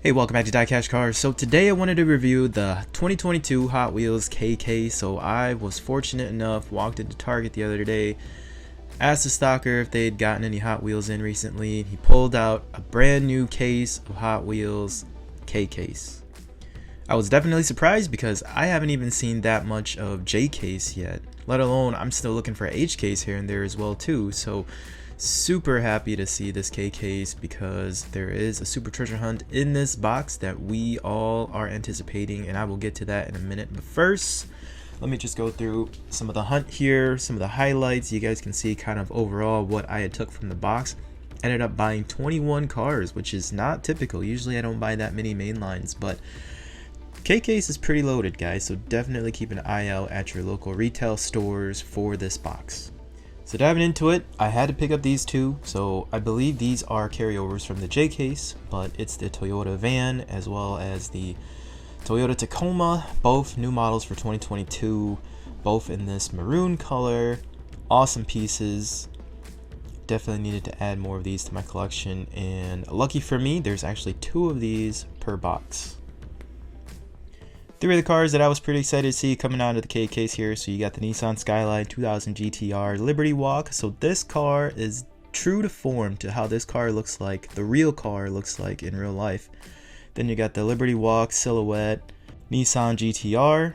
Hey, welcome back to DieCash Cars. So today I wanted to review the 2022 Hot Wheels KK. So I was fortunate enough, walked into Target the other day, asked the stocker if they'd gotten any Hot Wheels in recently. He pulled out a brand new case of Hot Wheels K case. I was definitely surprised because I haven't even seen that much of J case yet, let alone I'm still looking for H case here and there as well too. So super happy to see this K case because there is a super treasure hunt in this box that we all are anticipating, and I will get to that in a minute. But first, let me just go through some of the hunt here, some of the highlights. You guys can see kind of overall what I had took from the box. Ended up buying 21 cars, which is not typical. Usually I don't buy that many mainlines, but K case is pretty loaded, guys, so definitely keep an eye out at your local retail stores for this box. So diving into it, I had to pick up these two. So I believe these are carryovers from the J case, but it's the Toyota van as well as the Toyota Tacoma, both new models for 2022, both in this maroon color. Awesome pieces. Definitely needed to add more of these to my collection, and lucky for me, there's actually two of these per box. Three of the cars that I was pretty excited to see coming out of the K case here. So you got the Nissan Skyline 2000 GTR Liberty Walk. So this car is true to form to how this car looks like, the real car looks like in real life. Then you got the Liberty Walk Silhouette Nissan GTR.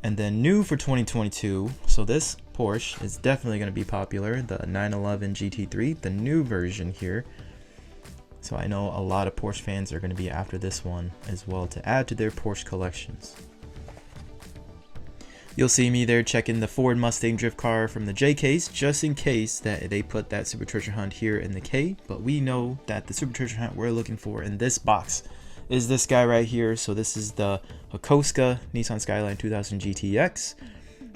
And then new for 2022, so this Porsche is definitely going to be popular, the 911 GT3, the new version here. So I know a lot of Porsche fans are going to be after this one as well to add to their Porsche collections. You'll see me there checking the Ford Mustang drift car from the J case, just in case that they put that super treasure hunt here in the K. But we know that the super treasure hunt we're looking for in this box is this guy right here. So this is the Hakosuka Nissan Skyline 2000 GTX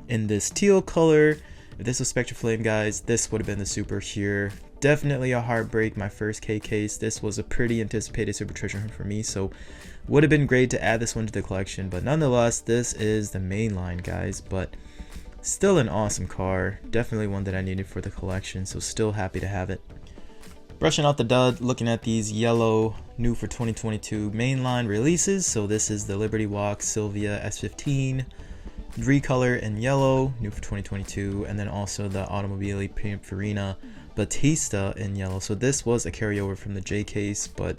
in this teal color. If this was Spectra Flame, guys, this would have been the super here. Definitely a heartbreak, my first K case. This was a pretty anticipated super treasure hunt for me, so would have been great to add this one to the collection. But nonetheless, this is the Mainline, guys, but still an awesome car. Definitely one that I needed for the collection, so still happy to have it. Brushing out the dud, looking at these yellow new for 2022 Mainline releases. So this is the Liberty Walk Sylvia S15 recolor in yellow, new for 2022, and then also the Automobili Pininfarina Batista in yellow. So this was a carryover from the J case, but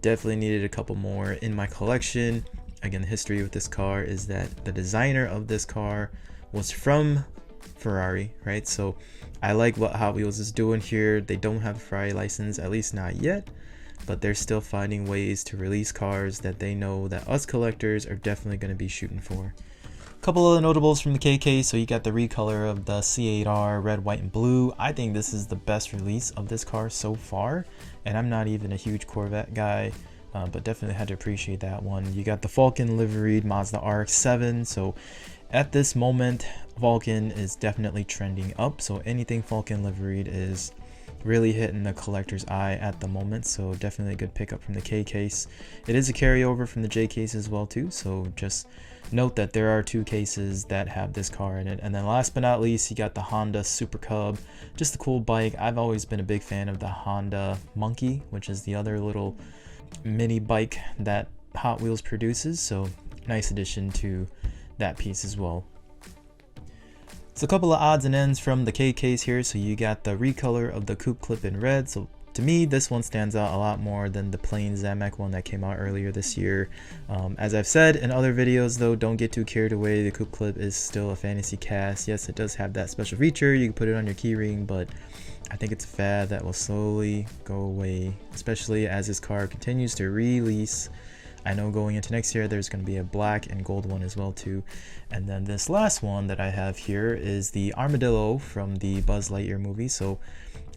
definitely needed a couple more in my collection. Again, the history with this car is that the designer of this car was from Ferrari, right? So I like what Hot Wheels is doing here. They don't have a Ferrari license, at least not yet, but they're still finding ways to release cars that they know that us collectors are definitely going to be shooting for. Couple of notables from the KK. So you got the recolor of the C8R red, white, and blue. I think this is the best release of this car so far, and I'm not even a huge Corvette guy, but definitely had to appreciate that one. You got the Falcon liveried Mazda RX-7. So at this moment, Falcon is definitely trending up, so anything Falcon liveried is really hitting the collector's eye at the moment. So definitely a good pickup from the K case. It is a carryover from the J case as well too, so just note that there are two cases that have this car in it. And then last but not least, you got the Honda Super Cub, just a cool bike. I've always been a big fan of the Honda Monkey, which is the other little mini bike that Hot Wheels produces, so nice addition to that piece as well. So a couple of odds and ends from the K case here. So you got the recolor of the coupe clip in red. So to me, this one stands out a lot more than the plain Zamak one that came out earlier this year. As I've said in other videos though, don't get too carried away. The coupe clip is still a fantasy cast. Yes, it does have that special feature. You can put it on your keyring, but I think it's a fad that will slowly go away, especially as this car continues to release. I know going into next year, there's going to be a black and gold one as well too. And then this last one that I have here is the Armadillo from the Buzz Lightyear movie. So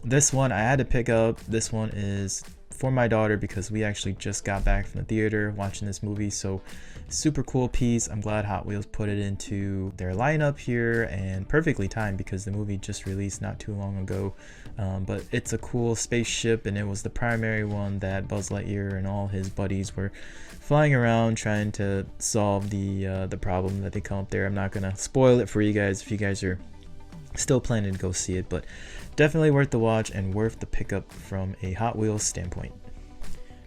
this one I had to pick up. This one is for my daughter because we actually just got back from the theater watching this movie. So super cool piece. I'm glad Hot Wheels put it into their lineup here, and perfectly timed because the movie just released not too long ago. But it's a cool spaceship, and it was the primary one that Buzz Lightyear and all his buddies were flying around trying to solve the problem that they come up there. I'm not gonna spoil it for you guys if you guys are still planning to go see it, but definitely worth the watch and worth the pickup from a Hot Wheels standpoint.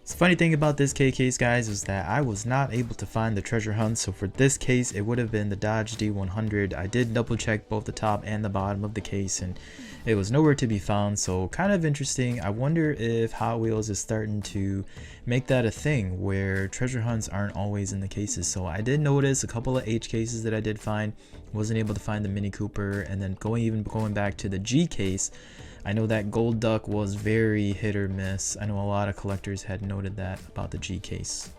The funny thing about this K case, guys, is that I was not able to find the treasure hunt. So for this case, it would have been the Dodge D100. I did double check both the top and the bottom of the case, and it was nowhere to be found. So kind of interesting. I wonder if Hot Wheels is starting to make that a thing where treasure hunts aren't always in the cases. So I did notice a couple of H cases that I did find. Wasn't able to find the Mini Cooper, and then going back to the G case, I know that Gold Duck was very hit or miss. I know a lot of collectors had noted that about the G case.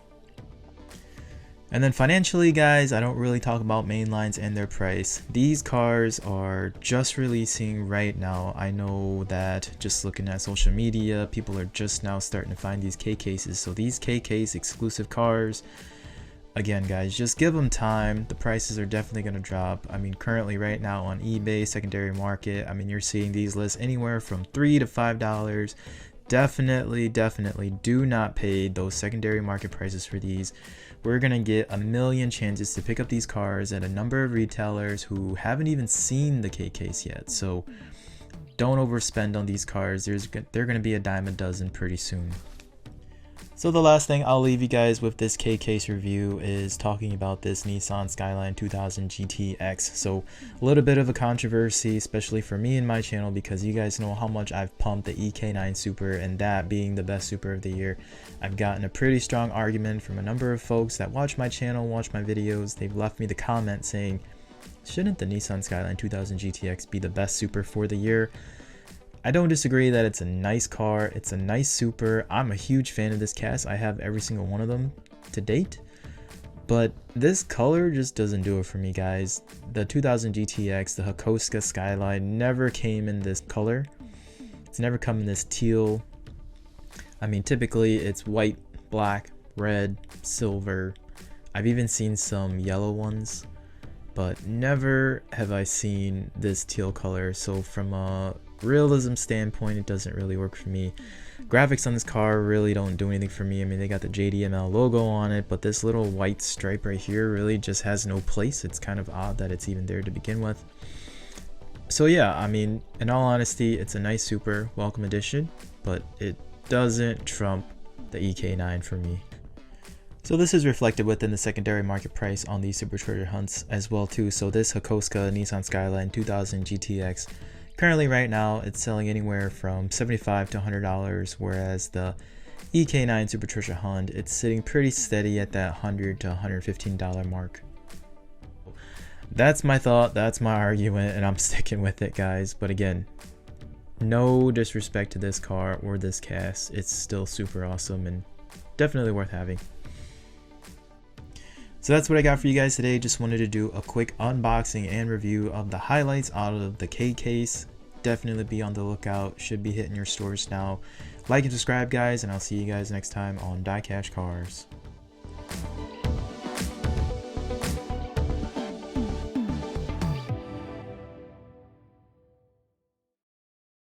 And then financially, guys, I don't really talk about mainlines and their price. These cars are just releasing right now. I know that just looking at social media, people are just now starting to find these K cases. So these K case exclusive cars, again, guys, just give them time. The prices are definitely going to drop. I mean, currently right now on eBay, secondary market, I mean, you're seeing these lists anywhere from $3 to $5. Definitely do not pay those secondary market prices for these. We're going to get a million chances to pick up these cars at a number of retailers who haven't even seen the K case yet. So don't overspend on these cars. They're going to be a dime a dozen pretty soon. So the last thing I'll leave you guys with this K case review is talking about this Nissan Skyline 2000 GTX. So a little bit of a controversy, especially for me and my channel, because you guys know how much I've pumped the EK9 Super and that being the best Super of the year. I've gotten a pretty strong argument from a number of folks that watch my channel, watch my videos. They've left me the comment saying, shouldn't the Nissan Skyline 2000 GTX be the best Super for the year? I don't disagree that it's a nice car, it's a nice Super. I'm a huge fan of this cast. I have every single one of them to date, but this color just doesn't do it for me, guys. The 2000 GTX, the Hakosuka Skyline, never came in this color. It's never come in this teal. I mean, typically it's white, black, red, silver. I've even seen some yellow ones, but never have I seen this teal color. So from a realism standpoint, it doesn't really work for me. Graphics on this car really don't do anything for me. I mean, they got the JDML logo on it, but this little white stripe right here really just has no place. It's kind of odd that it's even there to begin with. So yeah, I mean, in all honesty, it's a nice Super, welcome addition, but it doesn't trump the EK9 for me. So this is reflected within the secondary market price on these Super Treasure Hunts as well too. So this Hakosuka Nissan Skyline 2000 GTX, currently right now it's selling anywhere from $75 to $100, whereas the EK9 Super Treasure Hunt, it's sitting pretty steady at that $100 to $115 mark. That's my thought, that's my argument, and I'm sticking with it, guys. But again, no disrespect to this car or this cast, it's still super awesome and definitely worth having. So that's what I got for you guys today. Just wanted to do a quick unboxing and review of the highlights out of the K case. Definitely be on the lookout. Should be hitting your stores now. Like and subscribe, guys, and I'll see you guys next time on DieCash Cars.